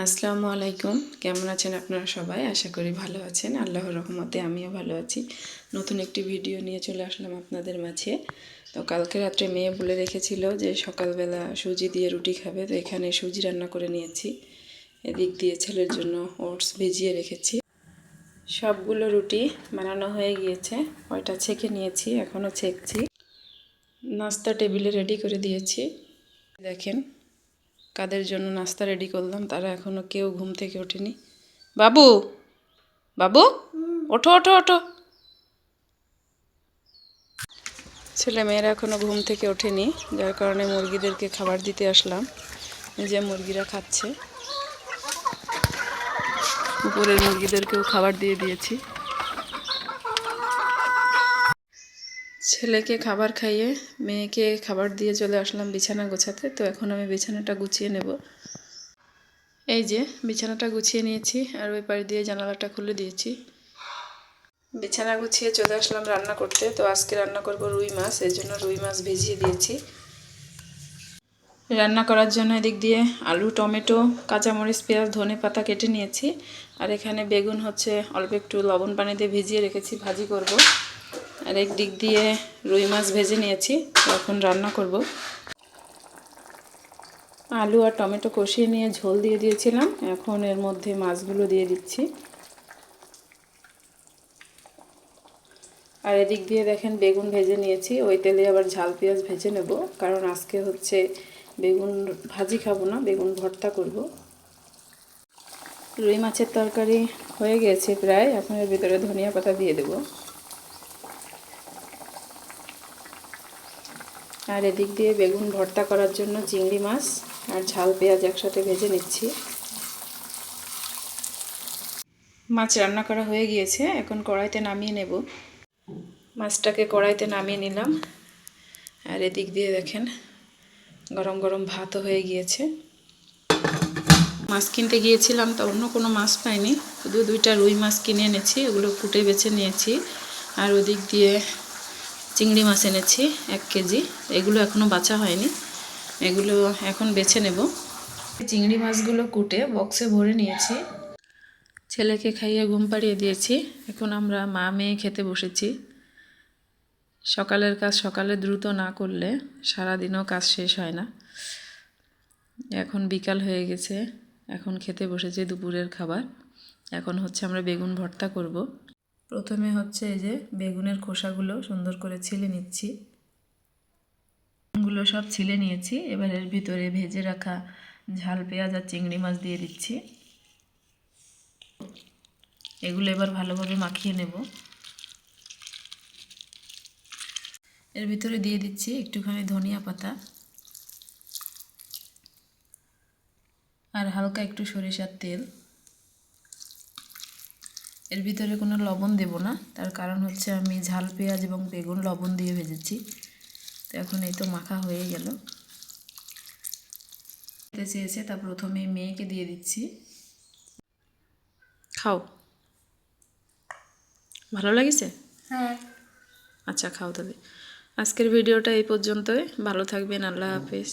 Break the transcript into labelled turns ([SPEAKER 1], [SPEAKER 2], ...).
[SPEAKER 1] আসসালামু আলাইকুম। কেমন আছেন আপনারা সবাই? আশা করি ভালো আছেন। আল্লাহর রহমতে আমিও ভালো আছি। নতুন একটি ভিডিও নিয়ে চলে আসলাম আপনাদের মাঝে। তো কালকে রাত্রে মেয়ে বলে রেখেছিল যে সকালবেলা সুজি দিয়ে রুটি খাবে, তো এখানে সুজি রান্না করে নিয়েছি। এদিক দিয়ে ছেলের জন্য ওটস ভিজিয়ে রেখেছি। সবগুলো রুটি বানানো হয়ে গিয়েছে, কয়টা ছেঁকে নিয়েছি, এখনও ছেঁকছি। নাস্তা টেবিলে রেডি করে দিয়েছি। দেখেন কাদের জন্য নাস্তা রেডি করলাম, তারা এখনও কেউ ঘুম থেকে ওঠেনি। বাবু, বাবু, ওঠো ওঠো ওঠো। ছেলে মেয়েরা এখনও ঘুম থেকে ওঠেনি, যার কারণে মুরগিদেরকে খাবার দিতে আসলাম। যে মুরগিরা খাচ্ছে, উপরের মুরগিদেরকেও খাবার দিয়ে দিয়েছি। ছেলেকে খাবার খাইয়ে মেয়েকে খাবার দিয়ে চলে আসলাম বিছানা গোছাতে। তো এখন আমি বিছানাটা গুছিয়ে নেব। এই যে বিছানাটা গুছিয়ে নিয়েছি, আর ওই পাশ দিয়ে জানালাটা খুলে দিয়েছি। বিছানা গুছিয়ে চলে আসলাম রান্না করতে। তো আজকে রান্না করব রুই মাছ, এই জন্য রুই মাছ ভিজিয়ে দিয়েছি। রান্না করার জন্য এদিক দিয়ে আলু, টমেটো, কাঁচামরিচ, পেঁয়াজ, ধনে পাতা কেটে নিয়েছি। আর এখানে বেগুন হচ্ছে অল্প একটু লবণ পানি দিয়ে ভিজিয়ে রেখেছি, ভাজি করব। আর এক দিক দিয়ে রুই মাছ ভেজে নিয়েছি, এখন রান্না করব। আলু আর টমেটো কষিয়ে নিয়ে ঝোল দিয়ে দিয়েছিলাম, এখন এর মধ্যে মাছগুলো দিয়ে দিচ্ছি। আর এদিক দিয়ে দেখেন বেগুন ভেজে নিয়েছি, ওই তেলে আবার ঝাল পেঁয়াজ ভেজে নেব, কারণ আজকে হচ্ছে বেগুন ভাজি খাবো না, বেগুন ভর্তা করব। রুই মাছের তরকারি হয়ে গেছে প্রায়, এখন এর ভিতরে ধনিয়া পাতা দিয়ে দেব। আর এদিক দিয়ে বেগুন ভর্তা করার জন্য চিংড়ি মাছ আর ঝাল পেঁয়াজ একসাথে ভেজে নিচ্ছি। মাছ রান্না করা হয়ে গিয়েছে, এখন কড়াইতে নামিয়ে নেব। মাছটাকে কড়াইতে নামিয়ে নিলাম। আর এদিক দিয়ে দেখেন গরম গরম ভাতও হয়ে গিয়েছে। মাছ কিনতে গিয়েছিলাম, তো অন্য কোনো মাছ পাইনি, শুধু দুইটা রুই মাছ কিনে এনেছি, ওগুলো কুটে বেছে নিয়েছি। আর ওদিক দিয়ে চিংড়ি মাছ এনেছি 1 কেজি, এগুলো এখনও বাছা হয়নি, এগুলো এখন বেছে নেব। চিংড়ি মাছগুলো কুটে বক্সে ভরে নিয়েছি, ছেলেকে খাইয়ে ঘুম পাড়িয়ে দিয়েছি। এখন আমরা মা মেয়ে খেতে বসেছি। সকালের কাজ সকালে দ্রুত না করলে সারাদিনও কাজ শেষ হয় না। এখন বিকাল হয়ে গেছে, এখন খেতে বসেছি দুপুরের খাবার। এখন হচ্ছে আমরা বেগুন ভর্তা করব। প্রথমে হচ্ছে এই যে বেগুনের খোসাগুলো সুন্দর করে ছিলে নিচ্ছি। বেগুনগুলো সব ছিলে নিয়েছি, এবার এর ভিতরে ভেজে রাখা ঝাল পেঁয়াজ আর চিংড়ি মাছ দিয়ে দিচ্ছি। এগুলো এবার ভালোভাবে মাখিয়ে নেব। এর ভিতরে দিয়ে দিচ্ছি একটুখানি ধনিয়া পাতা আর হালকা একটু সরিষার তেল। এর ভিতরে কোনো লবণ দেব না, তার কারণ হচ্ছে আমি ঝাল পেঁয়াজ এবং বেগুন লবণ দিয়ে ভেজেছি। তো এখন এই তো মাখা হয়ে গেল। খেতে চেয়েছে, তা প্রথমে মেয়েকে দিয়ে দিচ্ছি। খাও, ভালো লাগছে?
[SPEAKER 2] হ্যাঁ।
[SPEAKER 1] আচ্ছা খাও তাহলে। আজকের ভিডিওটা এই পর্যন্তই, ভালো থাকবেন, আল্লাহ হাফেজ।